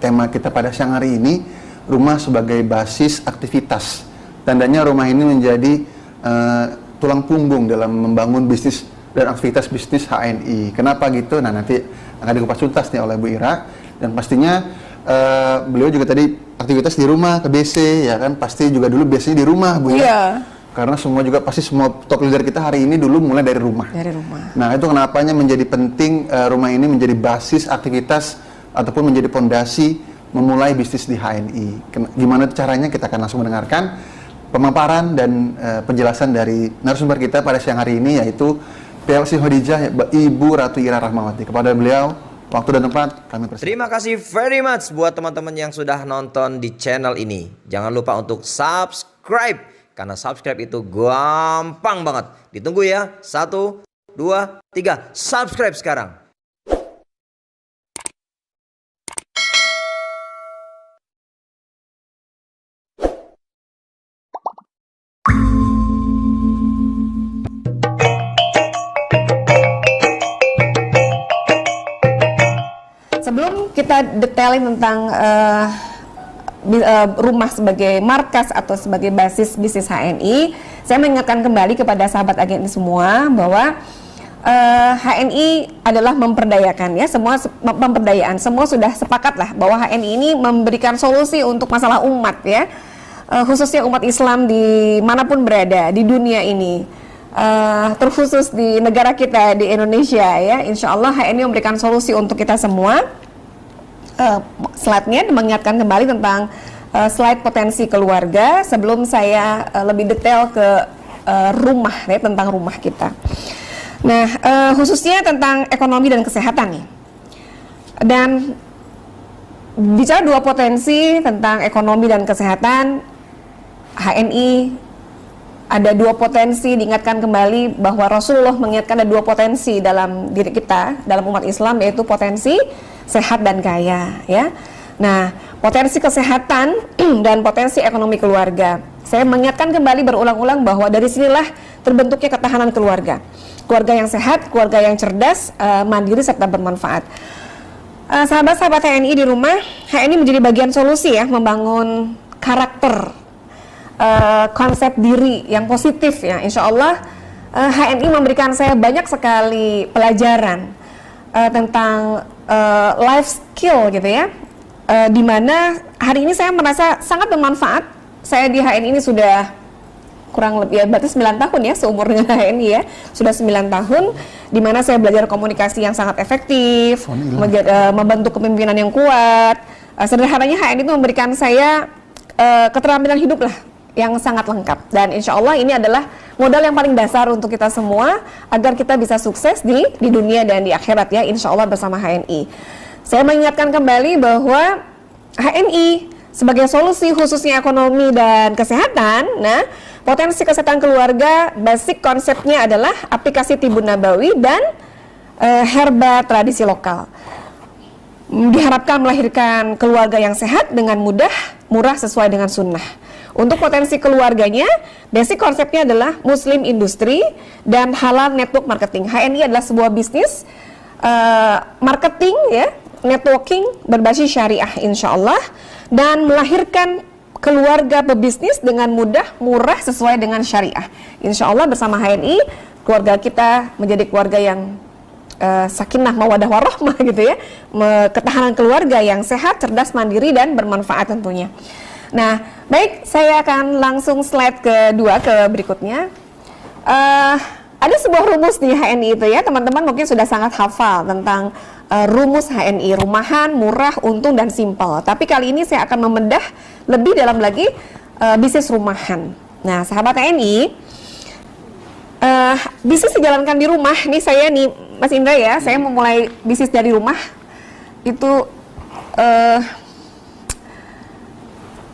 tema kita pada siang hari ini, rumah sebagai basis aktivitas. Tandanya rumah ini menjadi tulang punggung dalam membangun bisnis dan aktivitas bisnis HNI. Kenapa gitu? Nah, nanti akan dikupas tuntas nih oleh Bu Ira. Dan pastinya beliau juga tadi aktivitas di rumah, ke BC, ya kan? Pasti juga dulu biasanya di rumah, Bu Ira. Iya. Karena semua top leader kita hari ini dulu mulai dari rumah. Dari rumah. Nah, itu kenapanya menjadi penting rumah ini menjadi basis aktivitas ataupun menjadi pondasi memulai bisnis di HNI. Gimana caranya, kita akan langsung mendengarkan pemaparan dan penjelasan dari narasumber kita pada siang hari ini, yaitu PLC Khadijah, Ibu Ratu Ira Rahmawati. Kepada beliau, waktu dan tempat kami persilakan. Terima kasih very much buat teman-teman yang sudah nonton di channel ini. Jangan lupa untuk subscribe, karena subscribe itu gampang banget. Ditunggu ya. 1, 2, 3. Subscribe sekarang. Sebelum kita detailin tentang rumah sebagai markas atau sebagai basis bisnis HNI, saya mengingatkan kembali kepada sahabat agen semua bahwa HNI adalah memperdayakan, ya, semua pemberdayaan, semua sudah sepakat lah bahwa HNI ini memberikan solusi untuk masalah umat, ya, khususnya umat Islam dimanapun berada di dunia ini, terkhusus di negara kita di Indonesia, ya. Insya Allah HNI memberikan solusi untuk kita semua. Slide-nya mengingatkan kembali tentang slide potensi keluarga sebelum saya lebih detail ke rumah, ya, tentang rumah kita. Nah, khususnya tentang ekonomi dan kesehatan nih. Dan bicara dua potensi tentang ekonomi dan kesehatan, HNI ada dua potensi. Diingatkan kembali bahwa Rasulullah mengingatkan ada dua potensi dalam diri kita, dalam umat Islam, yaitu potensi sehat dan kaya, ya. Nah, potensi kesehatan dan potensi ekonomi keluarga. Saya mengingatkan kembali berulang-ulang bahwa dari sinilah terbentuknya ketahanan keluarga. Keluarga yang sehat, keluarga yang cerdas, mandiri serta bermanfaat. Sahabat-sahabat HNI di rumah, HNI menjadi bagian solusi, ya, membangun karakter, konsep diri yang positif, ya. Insya Allah HNI memberikan saya banyak sekali pelajaran tentang life skill, gitu ya, di mana hari ini saya merasa sangat bermanfaat. Saya di HNI ini sudah kurang lebih, ya, berarti 9 tahun, ya, seumur dengan HNI, ya, sudah 9 tahun, di mana saya belajar komunikasi yang sangat efektif, membentuk kepemimpinan yang kuat. Sederhananya HNI itu memberikan saya keterampilan hidup lah yang sangat lengkap, dan insya Allah ini adalah modal yang paling dasar untuk kita semua agar kita bisa sukses di dunia dan di akhirat, ya, insya Allah bersama HNI. Saya mengingatkan kembali bahwa HNI sebagai solusi khususnya ekonomi dan kesehatan. Nah, potensi kesehatan keluarga, basic konsepnya adalah aplikasi Tibun Nabawi dan herba tradisi lokal. Diharapkan melahirkan keluarga yang sehat dengan mudah, murah, sesuai dengan sunnah. Untuk potensi keluarganya, basic konsepnya adalah Muslim industri dan halal network marketing. HNI adalah sebuah bisnis marketing, ya, networking berbasis syariah insya Allah, dan melahirkan keluarga pebisnis dengan mudah, murah, sesuai dengan syariah. Insya Allah bersama HNI, keluarga kita menjadi keluarga yang sakinah, mawadah, warahmah, gitu, ya, ketahanan keluarga yang sehat, cerdas, mandiri, dan bermanfaat tentunya. Nah, baik, saya akan langsung slide kedua, ke berikutnya. Ada sebuah rumus di HNI itu, ya, teman-teman mungkin sudah sangat hafal tentang rumus HNI, rumahan, murah, untung, dan simpel. Tapi kali ini saya akan membedah lebih dalam lagi bisnis rumahan. Nah, sahabat HNI, bisnis dijalankan di rumah. Nih saya nih, Mas Indra, ya, saya memulai bisnis dari rumah itu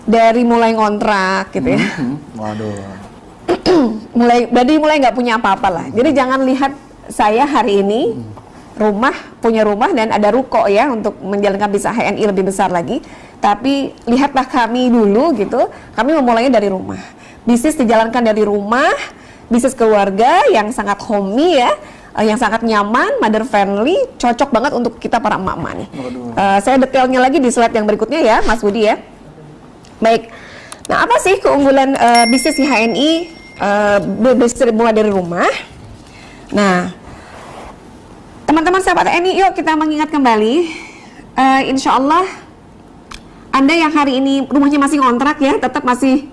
dari mulai ngontrak, gitu, ya. Waduh. mulai nggak punya apa-apa lah. Jadi jangan lihat saya hari ini punya rumah dan ada ruko, ya, untuk menjalankan bisnis HNI lebih besar lagi. Tapi lihatlah kami dulu, gitu. Kami memulainya dari rumah. Bisnis dijalankan dari rumah, bisnis keluarga yang sangat homey, ya. yang sangat nyaman, mother friendly, cocok banget untuk kita para emak-emak nih. Waduh. Saya detailnya lagi di slide yang berikutnya ya, Mas Budi ya. Baik. Nah, apa sih keunggulan bisnis HNI mulai dari rumah? Nah, teman-teman sahabat HNI, yuk kita mengingat kembali. Insya Allah, Anda yang hari ini rumahnya masih kontrak ya, tetap masih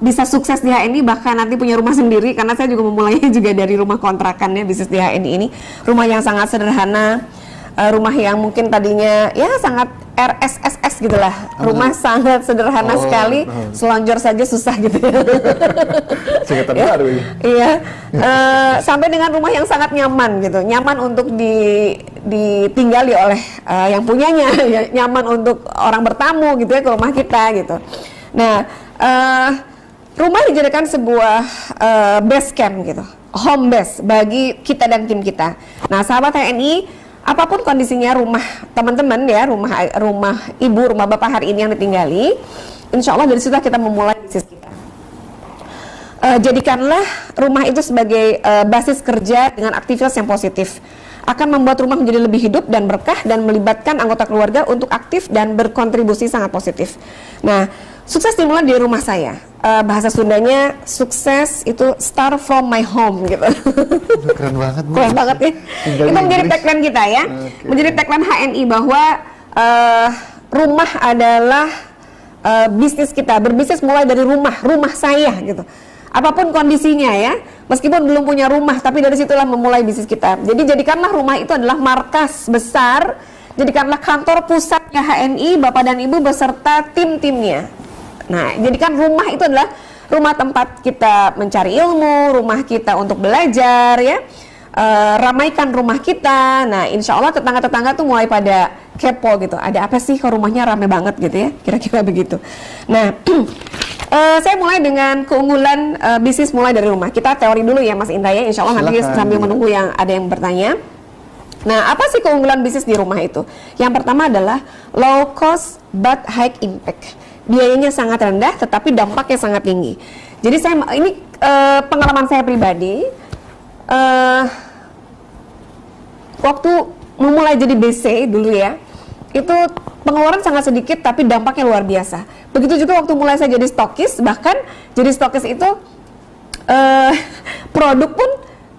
bisa sukses di HNI, bahkan nanti punya rumah sendiri, karena saya juga memulainya juga dari rumah kontrakan ya, bisnis di HNI ini. Rumah yang sangat sederhana, rumah yang mungkin tadinya ya sangat RSSS gitu lah, rumah sangat sederhana sekali, selonjor saja susah gitu ya. Singkatan baru ini. Iya, sampai dengan rumah yang sangat nyaman gitu, nyaman untuk ditinggali oleh yang punyanya, ya, nyaman untuk orang bertamu gitu ya ke rumah kita gitu. Nah, rumah dijadikan sebuah base camp gitu, home base bagi kita dan tim kita. Nah, sahabat HNI, apapun kondisinya rumah teman-teman ya, rumah ibu, rumah bapak hari ini yang ditinggali, insya Allah dari situ kita memulai bisnis kita. Jadikanlah rumah itu sebagai basis kerja dengan aktivitas yang positif. Akan membuat rumah menjadi lebih hidup dan berkah dan melibatkan anggota keluarga untuk aktif dan berkontribusi sangat positif. Nah, sukses dimulai di rumah saya. Bahasa Sundanya sukses itu start from my home gitu. Keren banget, Bu. Keren banget ya. Itu menjadi tagline kita ya. Okay. Menjadi tagline HNI bahwa rumah adalah bisnis kita. Berbisnis mulai dari rumah saya gitu. Apapun kondisinya ya, meskipun belum punya rumah, tapi dari situlah memulai bisnis kita. Jadi jadikanlah rumah itu adalah markas besar, jadikanlah kantor pusatnya HNI, Bapak dan Ibu beserta tim-timnya. Nah, jadikan rumah itu adalah rumah tempat kita mencari ilmu, rumah kita untuk belajar ya. Ramaikan rumah kita. Nah, insya Allah tetangga-tetangga tuh mulai pada kepo gitu. Ada apa sih kok rumahnya rame banget gitu ya? Kira-kira begitu. Nah, saya mulai dengan keunggulan bisnis mulai dari rumah. Kita teori dulu ya Mas Indra ya. Insya Allah nanti sambil menunggu yang ada yang bertanya. Nah, apa sih keunggulan bisnis di rumah itu? Yang pertama adalah low cost but high impact. Biayanya sangat rendah tetapi dampaknya sangat tinggi. Jadi ini pengalaman saya pribadi. Waktu memulai jadi BC dulu ya, itu pengeluaran sangat sedikit tapi dampaknya luar biasa. Begitu juga waktu mulai saya jadi stokis, bahkan jadi stokis itu produk pun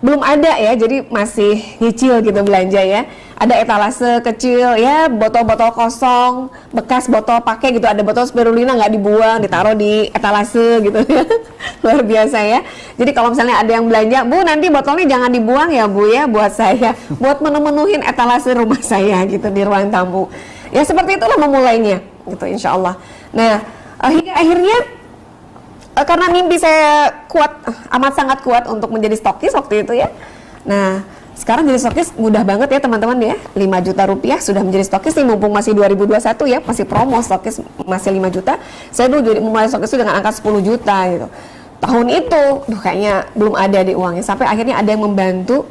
belum ada ya, jadi masih nyicil gitu belanja ya. Ada etalase kecil ya, botol-botol kosong, bekas botol pakai gitu, ada botol spirulina nggak dibuang, ditaruh di etalase gitu ya. Luar biasa ya. Jadi kalau misalnya ada yang belanja, Bu nanti botolnya jangan dibuang ya Bu ya, buat saya, buat menu-menuhin etalase rumah saya gitu di ruang tamu. Ya seperti itulah memulainya gitu insya Allah. Nah hingga akhirnya karena mimpi saya kuat, amat sangat kuat untuk menjadi stokis waktu itu ya. Nah sekarang jadi stokis mudah banget ya teman-teman ya, 5 juta rupiah sudah menjadi stokis nih, mumpung masih 2021 ya, masih promo stokis masih 5 juta. Saya dulu jadi mulai stokis itu dengan angka 10 juta gitu. Tahun itu, kayaknya belum ada di uangnya, sampai akhirnya ada yang membantu,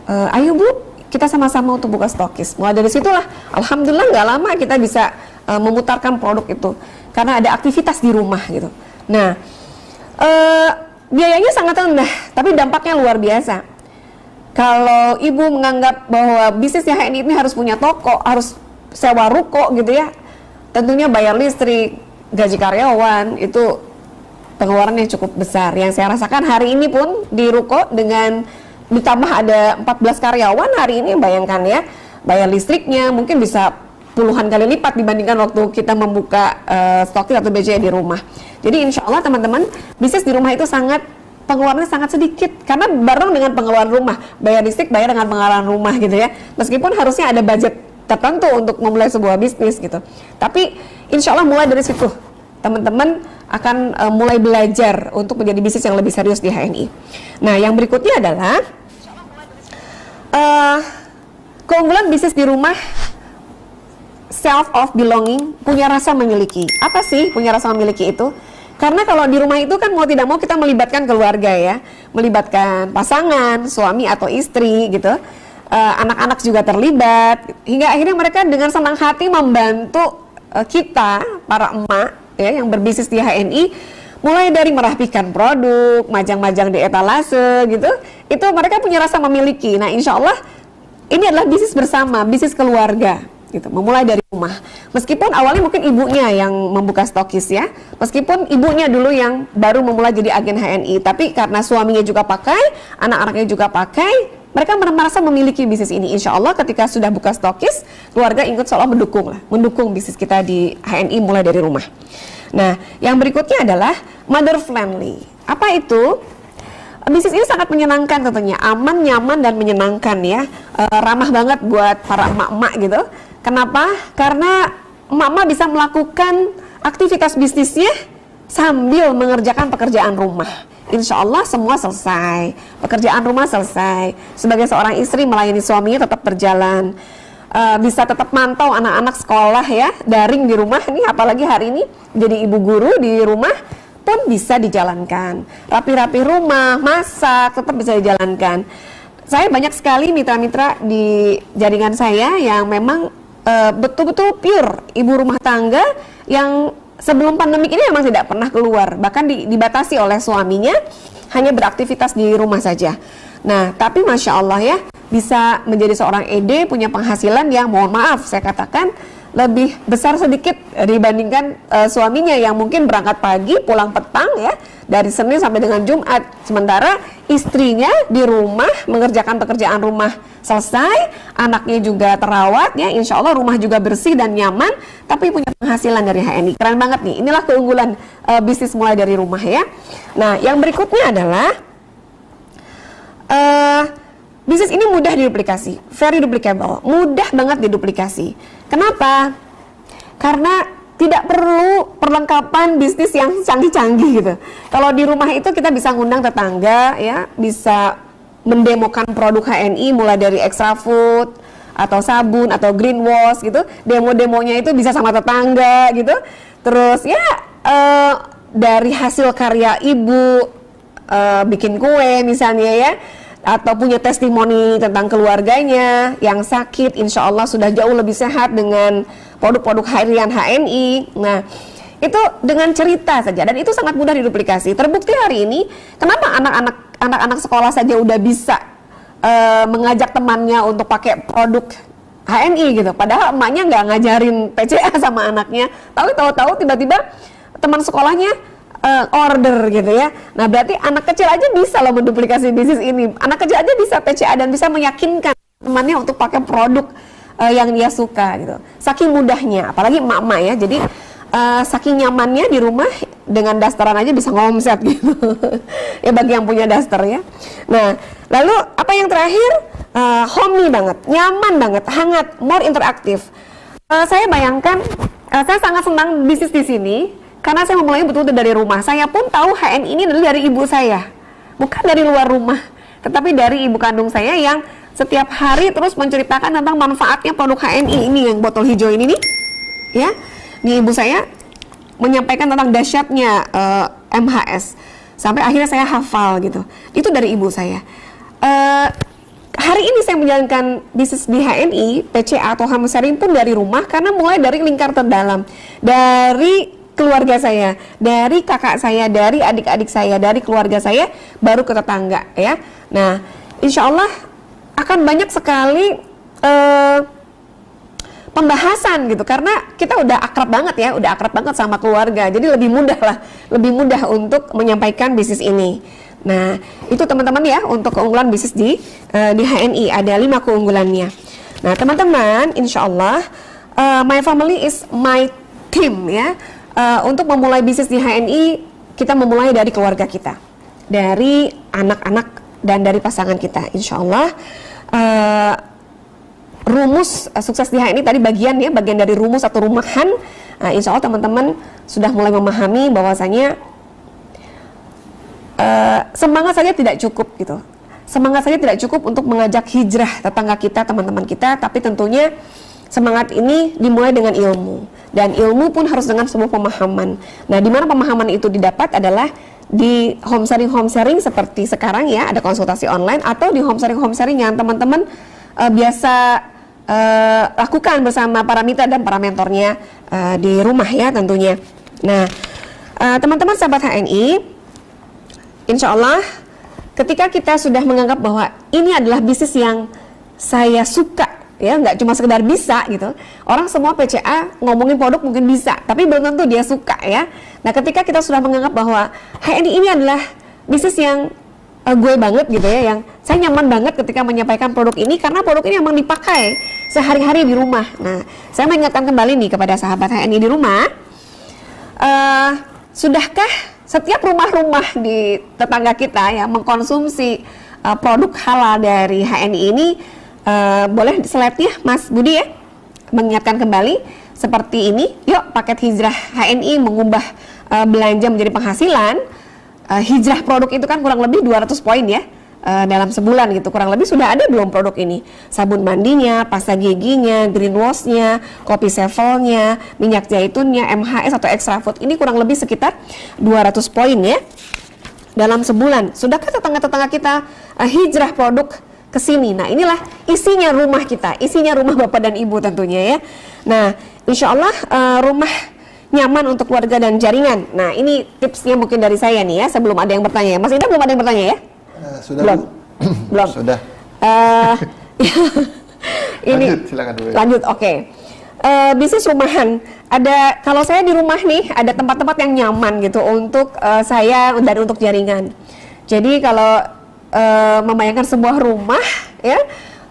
ayo Bu, kita sama-sama untuk buka stokis. Mulai dari situlah, alhamdulillah nggak lama kita bisa memutarkan produk itu, karena ada aktivitas di rumah gitu. Nah, biayanya sangat rendah, tapi dampaknya luar biasa. Kalau ibu menganggap bahwa bisnis HNI ini harus punya toko, harus sewa ruko gitu ya, tentunya bayar listrik, gaji karyawan, itu pengeluarannya cukup besar. Yang saya rasakan hari ini pun di ruko dengan ditambah ada 14 karyawan hari ini, bayangkan ya, bayar listriknya mungkin bisa puluhan kali lipat dibandingkan waktu kita membuka stokis atau BCA di rumah. Jadi insya Allah teman-teman, bisnis di rumah itu pengeluarannya sangat sedikit karena bareng dengan pengeluaran rumah, bayar listrik bayar dengan pengeluaran rumah gitu ya, meskipun harusnya ada budget tertentu untuk memulai sebuah bisnis gitu, tapi insya Allah mulai dari situ teman-teman akan mulai belajar untuk menjadi bisnis yang lebih serius di HNI. Nah yang berikutnya adalah keunggulan bisnis di rumah, self of belonging, punya rasa memiliki. Apa sih punya rasa memiliki itu? Karena kalau di rumah itu kan mau tidak mau kita melibatkan keluarga ya, melibatkan pasangan, suami atau istri gitu, anak-anak juga terlibat, hingga akhirnya mereka dengan senang hati membantu kita para emak ya yang berbisnis di HNI mulai dari merapikan produk, majang-majang di etalase gitu, itu mereka punya rasa memiliki. Nah, insya Allah ini adalah bisnis bersama, bisnis keluarga gitu, memulai dari rumah. Meskipun awalnya mungkin ibunya yang membuka stokis ya, meskipun ibunya dulu yang baru memulai jadi agen HNI, tapi karena suaminya juga pakai, anak-anaknya juga pakai, mereka merasa memiliki bisnis ini. Insya Allah ketika sudah buka stokis, keluarga ikut seolah mendukung bisnis kita di HNI mulai dari rumah. Nah, yang berikutnya adalah mother friendly. Apa itu? Bisnis ini sangat menyenangkan tentunya, aman, nyaman, dan menyenangkan ya. Ramah banget buat para emak-emak gitu. Kenapa? Karena emak-emak bisa melakukan aktivitas bisnisnya sambil mengerjakan pekerjaan rumah. Insya Allah semua selesai, pekerjaan rumah selesai. Sebagai seorang istri melayani suaminya tetap berjalan. Bisa tetap mantau anak-anak sekolah ya, daring di rumah. Ini apalagi hari ini jadi ibu guru di rumah pun bisa dijalankan. Rapi-rapi rumah, masak, tetap bisa dijalankan. Saya banyak sekali mitra-mitra di jaringan saya yang memang betul-betul pure ibu rumah tangga yang sebelum pandemik ini memang tidak pernah keluar, bahkan dibatasi oleh suaminya, hanya beraktivitas di rumah saja. Nah, tapi Masya Allah ya, bisa menjadi seorang ED, punya penghasilan yang mohon maaf saya katakan lebih besar sedikit dibandingkan suaminya yang mungkin berangkat pagi, pulang petang ya, dari Senin sampai dengan Jumat. Sementara istrinya di rumah mengerjakan pekerjaan rumah selesai, anaknya juga terawat ya, insya Allah rumah juga bersih dan nyaman, tapi punya penghasilan dari HNI. Keren banget nih, inilah keunggulan bisnis mulai dari rumah ya. Nah, yang berikutnya adalah bisnis ini mudah diduplikasi, very duplicable, mudah banget diduplikasi. Kenapa? Karena tidak perlu perlengkapan bisnis yang canggih-canggih gitu. Kalau di rumah itu kita bisa ngundang tetangga ya, bisa mendemokan produk HNI mulai dari extra food atau sabun atau green wash gitu. Demo-demonya itu bisa sama tetangga gitu. Terus ya dari hasil karya ibu bikin kue misalnya ya, atau punya testimoni tentang keluarganya yang sakit, insya Allah sudah jauh lebih sehat dengan produk-produk harian HNI. Nah, itu dengan cerita saja, dan itu sangat mudah diduplikasi. Terbukti hari ini, kenapa anak-anak sekolah saja udah bisa mengajak temannya untuk pakai produk HNI gitu, padahal emaknya nggak ngajarin PCA sama anaknya, tapi tahu-tahu tiba-tiba teman sekolahnya order gitu ya. Nah, berarti anak kecil aja bisa loh menduplikasi bisnis ini. Anak kecil aja bisa PCA dan bisa meyakinkan temannya untuk pakai produk yang dia suka gitu. Saking mudahnya, apalagi emak-emak ya. Jadi saking nyamannya di rumah dengan dasteran aja bisa ngomset gitu. Ya bagi yang punya daster ya. Nah, lalu apa yang terakhir? Homey banget, nyaman banget, hangat, more interaktif. Saya bayangkan, saya sangat senang bisnis di sini. Karena saya memulainya betul-betul dari rumah. Saya pun tahu HNI ini dari ibu saya, bukan dari luar rumah, tetapi dari ibu kandung saya yang setiap hari terus menceritakan tentang manfaatnya produk HNI ini yang botol hijau ini nih, ya. Nih ibu saya menyampaikan tentang dahsyatnya MHS sampai akhirnya saya hafal gitu. Itu dari ibu saya. Hari ini saya menjalankan bisnis di HNI, PCA atau home sharing pun dari rumah karena mulai dari lingkar terdalam, dari keluarga saya, dari kakak saya, dari adik-adik saya, dari keluarga saya, baru ke tetangga ya. Nah, insya Allah akan banyak sekali pembahasan gitu, karena kita udah akrab banget ya, udah akrab banget sama keluarga, jadi lebih mudah untuk menyampaikan bisnis ini. Nah, itu teman-teman ya untuk keunggulan bisnis di HNI, ada 5 keunggulannya. Nah, teman-teman, insya Allah my family is my team ya. Untuk memulai bisnis di HNI, kita memulai dari keluarga kita, dari anak-anak dan dari pasangan kita. Insya Allah rumus sukses di HNI tadi bagian dari rumus atau rumahan. Insya Allah teman-teman sudah mulai memahami bahwasanya semangat saja tidak cukup gitu. Semangat saja tidak cukup untuk mengajak hijrah tetangga kita, teman-teman kita, tapi tentunya semangat ini dimulai dengan ilmu, dan ilmu pun harus dengan sebuah pemahaman. Nah, di mana pemahaman itu didapat adalah di home sharing seperti sekarang ya, ada konsultasi online, atau di home sharing yang teman-teman biasa lakukan bersama para mitra dan para mentornya di rumah ya tentunya. Nah, Teman-teman sahabat HNI, insya Allah ketika kita sudah menganggap bahwa ini adalah bisnis yang saya suka, ya nggak cuma sekedar bisa gitu. Orang semua PCA ngomongin produk mungkin bisa, tapi belum tentu dia suka ya. Nah ketika kita sudah menganggap bahwa HNI ini adalah bisnis yang gue banget gitu ya, yang saya nyaman banget ketika menyampaikan produk ini karena produk ini memang dipakai sehari-hari di rumah. Nah saya mengingatkan kembali nih kepada sahabat HNI di rumah, sudahkah setiap rumah-rumah di tetangga kita yang mengkonsumsi produk halal dari HNI ini? Boleh slide-nya Mas Budi ya, mengingatkan kembali seperti ini. Yuk paket hijrah HNI mengubah belanja menjadi penghasilan. Hijrah produk itu kan kurang lebih 200 poin ya dalam sebulan gitu, kurang lebih sudah ada belum produk ini, sabun mandinya, pasta giginya, green wash-nya, kopi sevelnya, minyak zaitunnya, MHS atau extra food, ini kurang lebih sekitar 200 poin ya dalam sebulan. Sudahkah tetangga-tetangga kita hijrah produk ke sini? Nah inilah isinya rumah kita, isinya rumah bapak dan ibu tentunya ya. Nah insya Allah rumah nyaman untuk keluarga dan jaringan. Nah ini tipsnya mungkin dari saya nih ya, sebelum ada yang bertanya ya. Mas Indra belum ada yang bertanya ya? Sudah belum? Belum? Sudah. Ini lanjut, silakan dulu. Lanjut, oke. Bisnis rumahan. Ada, kalau saya di rumah nih, ada tempat-tempat yang nyaman gitu untuk saya dan untuk jaringan. Jadi kalau membayangkan sebuah rumah ya,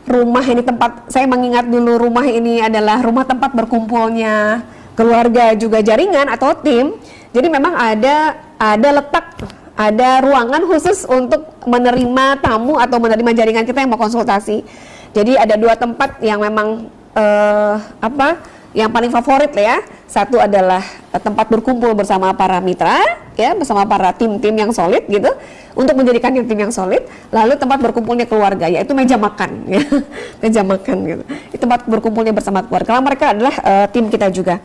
rumah ini tempat, saya mengingat dulu rumah ini adalah rumah tempat berkumpulnya keluarga juga jaringan atau tim. Jadi memang ada letak, ada ruangan khusus untuk menerima tamu atau menerima jaringan kita yang mau konsultasi. Jadi ada dua tempat yang memang yang paling favorit ya. Satu adalah tempat berkumpul bersama para mitra ya, bersama para tim-tim yang solid gitu, untuk menjadikan tim yang solid. Lalu tempat berkumpulnya keluarga, yaitu meja makan ya. Meja makan gitu. Itu tempat berkumpulnya bersama keluarga. Karena mereka adalah tim kita juga.